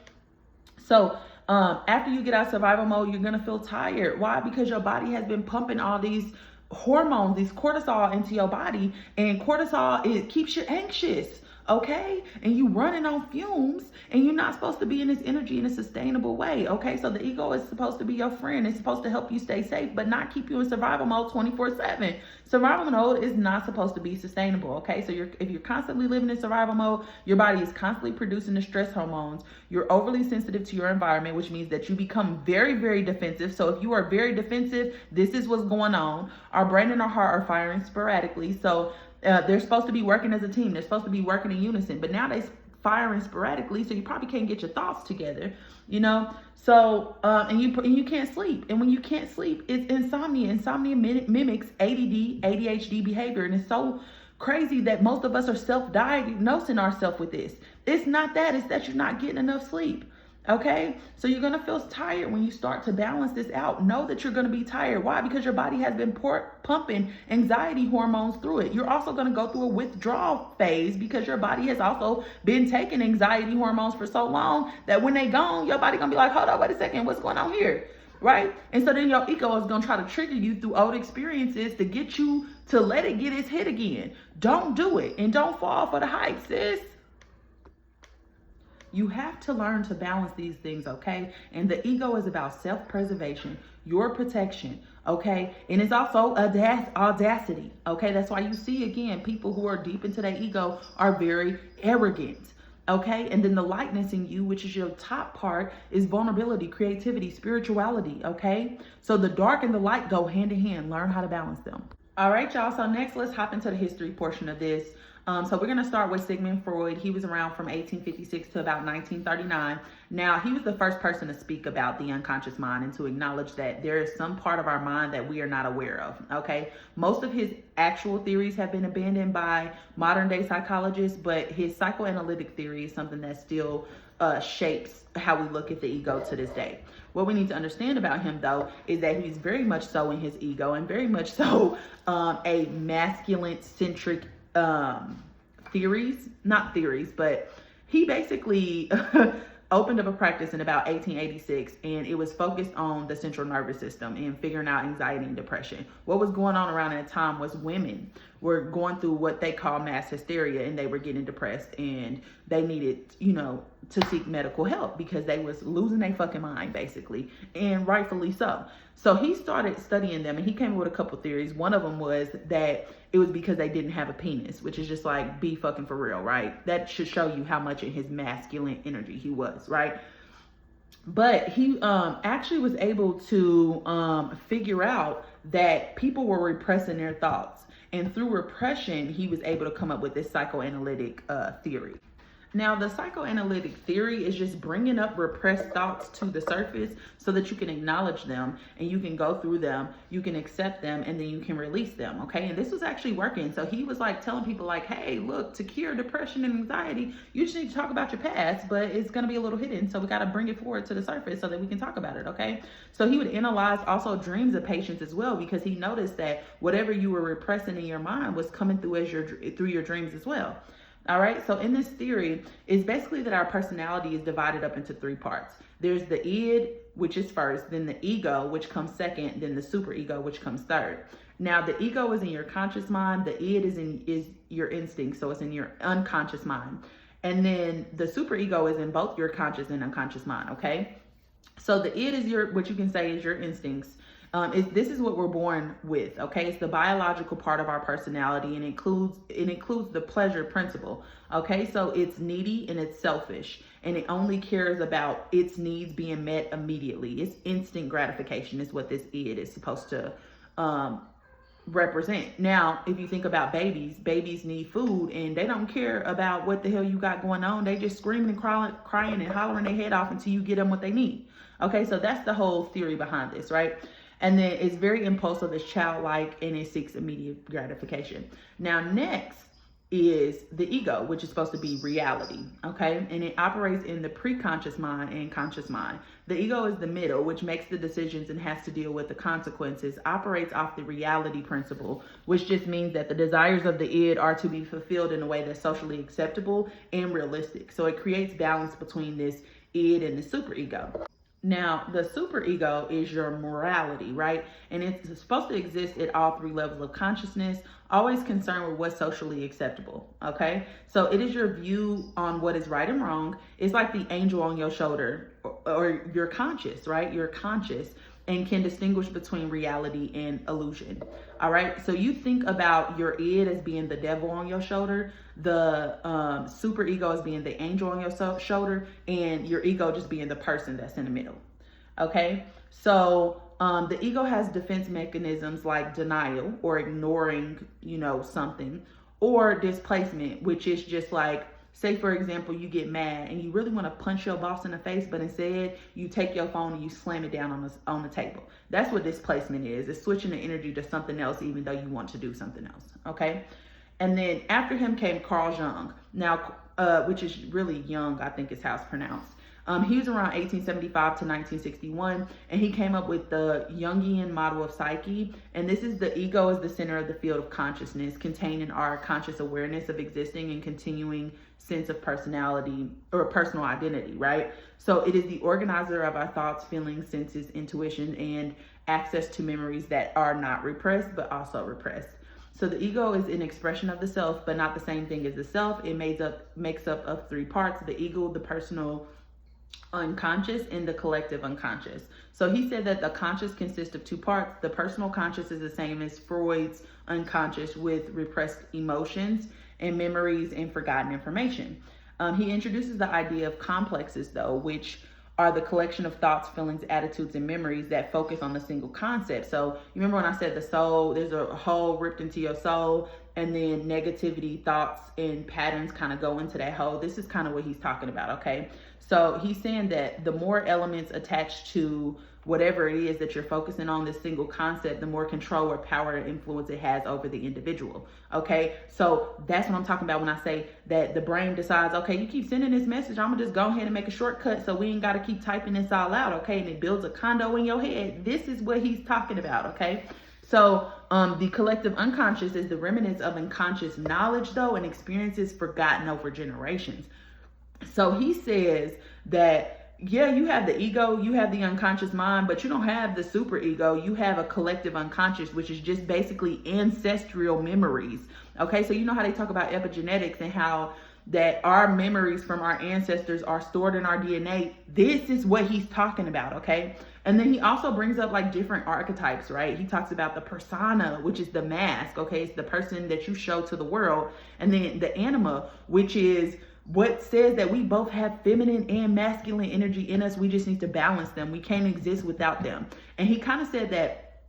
So after you get out of survival mode, you're going to feel tired. Why? Because your body has been pumping all these hormones, these cortisol into your body, and cortisol, it keeps you anxious. Okay, and you running on fumes, and you're not supposed to be in this energy in a sustainable way. Okay, so the ego is supposed to be your friend. It's supposed to help you stay safe, but not keep you in survival mode 24/7. Survival mode is not supposed to be sustainable. Okay, so if you're constantly living in survival mode, your body is constantly producing the stress hormones. You're overly sensitive to your environment, which means that you become very, very defensive. So if you are very defensive, this is what's going on. Our brain and our heart are firing sporadically. So they're supposed to be working as a team. They're supposed to be working in unison, but now they're firing sporadically, so you probably can't get your thoughts together, you know? So, and you can't sleep. And when you can't sleep, it's insomnia. Insomnia mimics ADD, ADHD behavior, and it's so crazy that most of us are self-diagnosing ourselves with this. It's not that. It's that you're not getting enough sleep. Okay, so you're going to feel tired when you start to balance this out. Know that you're going to be tired. Why? Because your body has been pumping anxiety hormones through it. You're also going to go through a withdrawal phase because your body has also been taking anxiety hormones for so long that when they gone, your body going to be like, hold on, wait a second, what's going on here? Right? And so then your ego is going to try to trigger you through old experiences to get you to let it get its hit again. Don't do it, and don't fall for the hype, sis. You have to learn to balance these things, okay? And the ego is about self-preservation, your protection, okay? And it's also audacity, okay? That's why you see, again, people who are deep into their ego are very arrogant, okay? And then the lightness in you, which is your top part, is vulnerability, creativity, spirituality, okay? So the dark and the light go hand in hand. Learn how to balance them. All right, y'all. So next, let's hop into the history portion of this. So we're going to start with Sigmund Freud. He was around from 1856 to about 1939. Now, he was the first person to speak about the unconscious mind and to acknowledge that there is some part of our mind that we are not aware of, okay? Most of his actual theories have been abandoned by modern day psychologists, but his psychoanalytic theory is something that still shapes how we look at the ego to this day. What we need to understand about him, though, is that he's very much so in his ego and very much so a masculine-centric but he basically opened up a practice in about 1886, and it was focused on the central nervous system and figuring out anxiety and depression. What was going on around that time was women were going through what they call mass hysteria, and they were getting depressed, and they needed, to seek medical help because they was losing their fucking mind, basically, and rightfully so. So he started studying them, and he came up with a couple theories. One of them was that it was because they didn't have a penis, which is just like, be fucking for real, right? That should show you how much in his masculine energy he was, right? But he actually was able to figure out that people were repressing their thoughts. And through repression, he was able to come up with this psychoanalytic theory. Now, the psychoanalytic theory is just bringing up repressed thoughts to the surface so that you can acknowledge them and you can go through them, you can accept them, and then you can release them, okay? And this was actually working. So he was like telling people like, hey, look, to cure depression and anxiety, you just need to talk about your past, but it's going to be a little hidden. So we got to bring it forward to the surface so that we can talk about it, okay? So he would analyze also dreams of patients as well, because he noticed that whatever you were repressing in your mind was coming through through your dreams as well. All right, so in this theory, it's basically that our personality is divided up into three parts. There's the id, which is first, then the ego, which comes second, then the superego, which comes third. Now, the ego is in your conscious mind, the id is your instinct, so it's in your unconscious mind. And then the superego is in both your conscious and unconscious mind, okay? So the id is what you can say is your instincts. This is what we're born with, okay? It's the biological part of our personality, and it includes the pleasure principle, okay? So it's needy and it's selfish, and it only cares about its needs being met immediately. It's instant gratification is what this id is supposed to represent. Now, if you think about babies need food, and they don't care about what the hell you got going on. They just screaming and crying and hollering their head off until you get them what they need, okay? So that's the whole theory behind this, right? And then it's very impulsive, it's childlike, and it seeks immediate gratification. Now, next is the ego, which is supposed to be reality, okay? And it operates in the pre-conscious mind and conscious mind. The ego is the middle, which makes the decisions and has to deal with the consequences, operates off the reality principle, which just means that the desires of the id are to be fulfilled in a way that's socially acceptable and realistic. So it creates balance between this id and the superego. Now, the superego is your morality, right? And it's supposed to exist at all three levels of consciousness, always concerned with what's socially acceptable, okay? So it is your view on what is right and wrong. It's like the angel on your shoulder, or you're conscious, right? You're conscious and can distinguish between reality and illusion, all right? So you think about your id as being the devil on your shoulder, the superego as being the angel on your shoulder, and your ego just being the person that's in the middle, okay? So the ego has defense mechanisms like denial, or ignoring, something, or displacement, which is just like, say, for example, you get mad and you really want to punch your boss in the face, but instead you take your phone and you slam it down on the table. That's what displacement is. It's switching the energy to something else, even though you want to do something else, okay? And then after him came Carl Jung, now, which is really Jung, I think is how it's pronounced. He was around 1875 to 1961, and he came up with the Jungian model of psyche. And this is the ego is the center of the field of consciousness, containing our conscious awareness of existing and continuing sense of personality or personal identity, right? So it is the organizer of our thoughts, feelings, senses, intuition, and access to memories that are not repressed, but also repressed. So the ego is an expression of the self, but not the same thing as the self. It makes up of three parts: the ego, the personal unconscious, and the collective unconscious. So he said that the conscious consists of two parts. The personal conscious is the same as Freud's unconscious, with repressed emotions and memories and forgotten information. He introduces the idea of complexes, though, which are the collection of thoughts, feelings, attitudes, and memories that focus on a single concept. So you remember when I said the soul, there's a hole ripped into your soul, and then negativity, thoughts, and patterns kind of go into that hole. This is kind of what he's talking about, okay? So he's saying that the more elements attached to whatever it is that you're focusing on, this single concept, the more control or power and influence it has over the individual, okay? So that's what I'm talking about when I say that the brain decides, okay, you keep sending this message, I'm gonna just go ahead and make a shortcut so we ain't gotta keep typing this all out, okay? And it builds a condo in your head. This is what he's talking about, okay? So the collective unconscious is the remnants of unconscious knowledge, though, and experiences forgotten over generations. So he says that yeah, you have the ego, you have the unconscious mind, but you don't have the super ego. You have a collective unconscious, which is just basically ancestral memories. Okay, so you know how they talk about epigenetics and how that our memories from our ancestors are stored in our DNA. This is what he's talking about, okay? And then he also brings up like different archetypes, right? He talks about the persona, which is the mask, okay? It's the person that you show to the world. And then the anima, which is what says that we both have feminine and masculine energy in us. We just need to balance them. We can't exist without them. And he kind of said that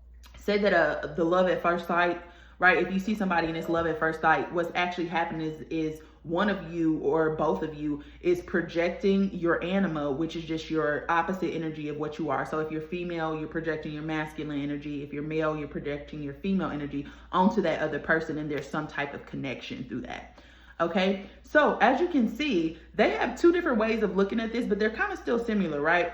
the love at first sight, right? If you see somebody and it's love at first sight, what's actually happening is one of you or both of you is projecting your anima, which is just your opposite energy of what you are. So if you're female, you're projecting your masculine energy. If you're male, you're projecting your female energy onto that other person, and there's some type of connection through that. Okay, so as you can see, they have two different ways of looking at this, but they're kind of still similar, right?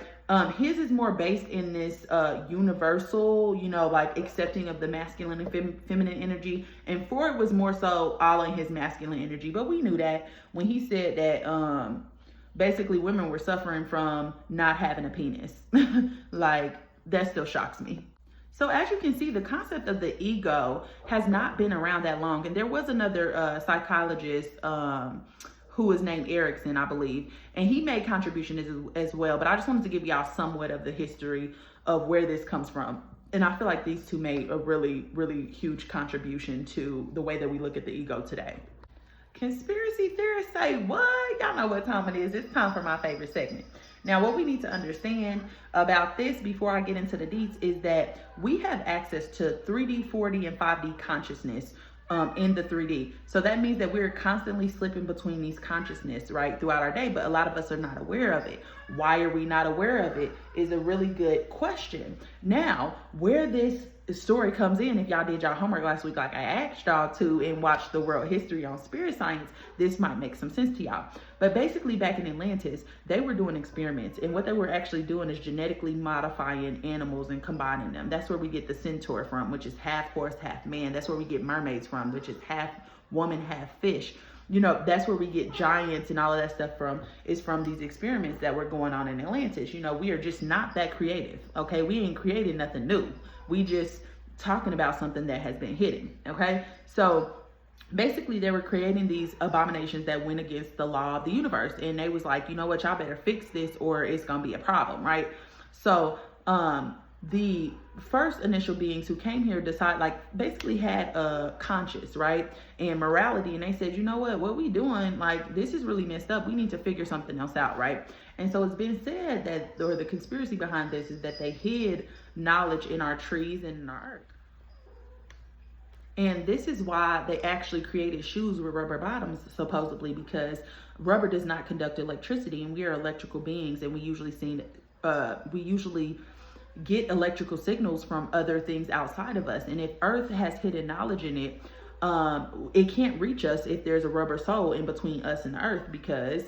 His is more based in this universal, you know, like accepting of the masculine and feminine energy. And Freud was more so all in his masculine energy. But we knew that when he said that basically women were suffering from not having a penis. Like, that still shocks me. So as you can see, the concept of the ego has not been around that long. And there was another psychologist who was named Erickson, I believe, and he made contributions as well. But I just wanted to give y'all somewhat of the history of where this comes from. And I feel like these two made a really, really huge contribution to the way that we look at the ego today. Conspiracy theorists say what? Y'all know what time it is. It's time for my favorite segment. Now, what we need to understand about this before I get into the deets is that we have access to 3D, 4D, and 5D consciousness in the 3D. So that means that we're constantly slipping between these consciousness, right, throughout our day, but a lot of us are not aware of it. Why are we not aware of it is a really good question. Now, where this story comes in, if y'all did y'all homework last week like I asked y'all to and watched the world history on spirit science, this might make some sense to y'all. But basically back in Atlantis, they were doing experiments, and what they were actually doing is genetically modifying animals and combining them. That's where we get the centaur from, which is half horse, half man. That's where we get mermaids from, which is half woman, half fish. You know, that's where we get giants and all of that stuff from, is from these experiments that were going on in Atlantis. You know, we are just not that creative, okay? We ain't creating nothing new. We just talking about something that has been hidden, okay? So basically they were creating these abominations that went against the law of the universe. And they was like, you know what, y'all better fix this or it's gonna be a problem, right? So the first initial beings who came here basically had a conscience, right, and morality, and they said, you know what we doing, like, this is really messed up. We need to figure something else out, right? And so it's been said that, or the conspiracy behind this is that they hid knowledge in our trees and in our earth. And this is why they actually created shoes with rubber bottoms, supposedly, because rubber does not conduct electricity, and we are electrical beings, and we usually get electrical signals from other things outside of us. And if Earth has hidden knowledge in it, it can't reach us if there's a rubber sole in between us and the Earth, because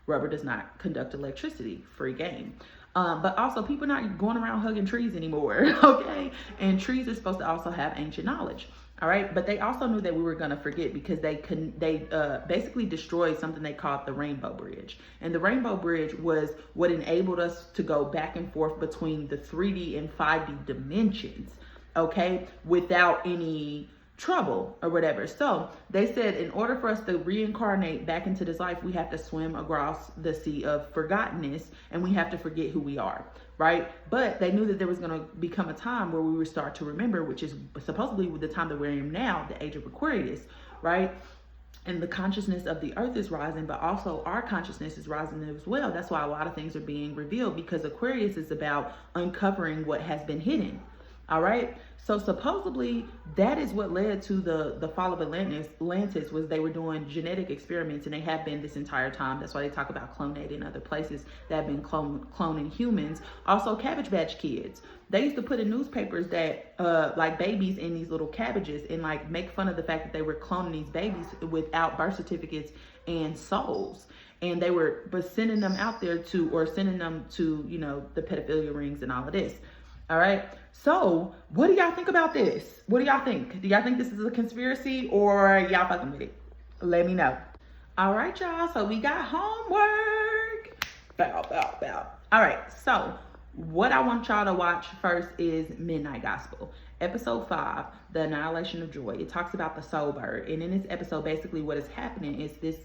rubber does not conduct electricity. Free game. But also, people are not going around hugging trees anymore, okay? And trees are supposed to also have ancient knowledge, all right? But they also knew that we were going to forget, because they basically destroyed something they called the Rainbow Bridge. And the Rainbow Bridge was what enabled us to go back and forth between the 3D and 5D dimensions, okay, without any trouble or whatever. So they said in order for us to reincarnate back into this life, we have to swim across the sea of forgottenness, and we have to forget who we are, right? But they knew that there was going to become a time where we would start to remember, which is supposedly the time that we're in now, the age of Aquarius, right? And the consciousness of the earth is rising, but also our consciousness is rising as well. That's why a lot of things are being revealed, because Aquarius is about uncovering what has been hidden. All right. So supposedly that is what led to the fall of Atlantis, was they were doing genetic experiments, and they have been this entire time. That's why they talk about clonate in other places that have been cloning humans. Also, Cabbage Patch Kids. They used to put in newspapers that like babies in these little cabbages, and like make fun of the fact that they were cloning these babies without birth certificates and souls. And they were sending them out there sending them to, you know, the pedophilia rings and all of this. All right. So what do y'all think about this? What do y'all think? Do y'all think this is a conspiracy, or y'all fucking with it? Let me know. All right, y'all. So we got homework. Bow, bow, bow. All right, so what I want y'all to watch first is Midnight Gospel. Episode 5, The Annihilation of Joy. It talks about the soul bird. And in this episode, basically what is happening is this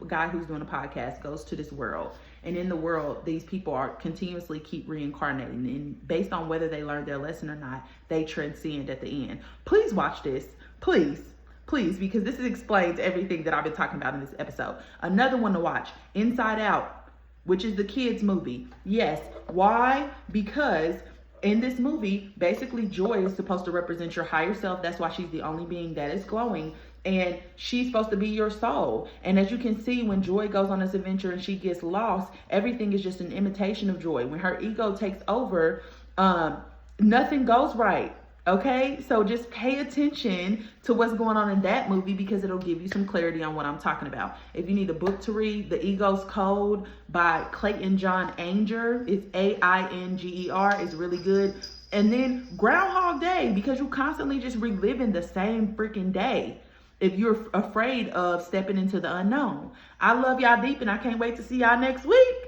guy who's doing a podcast goes to this world. And in the world, these people are continuously keep reincarnating. And based on whether they learned their lesson or not, they transcend at the end. Please watch this. Please, because this explains everything that I've been talking about in this episode. Another one to watch, Inside Out, which is the kids movie. Yes. Why? Because in this movie, basically Joy is supposed to represent your higher self. That's why she's the only being that is glowing. And she's supposed to be your soul. And as you can see, when Joy goes on this adventure and she gets lost, everything is just an imitation of Joy. When her ego takes over, nothing goes right. Okay, so just pay attention to what's going on in that movie because it'll give you some clarity on what I'm talking about. If you need a book to read, The Ego's Code by Clayton John Anger, it's Ainger, is really good. And then Groundhog Day, because you're constantly just reliving the same freaking day if you're afraid of stepping into the unknown. I love y'all deep and I can't wait to see y'all next week.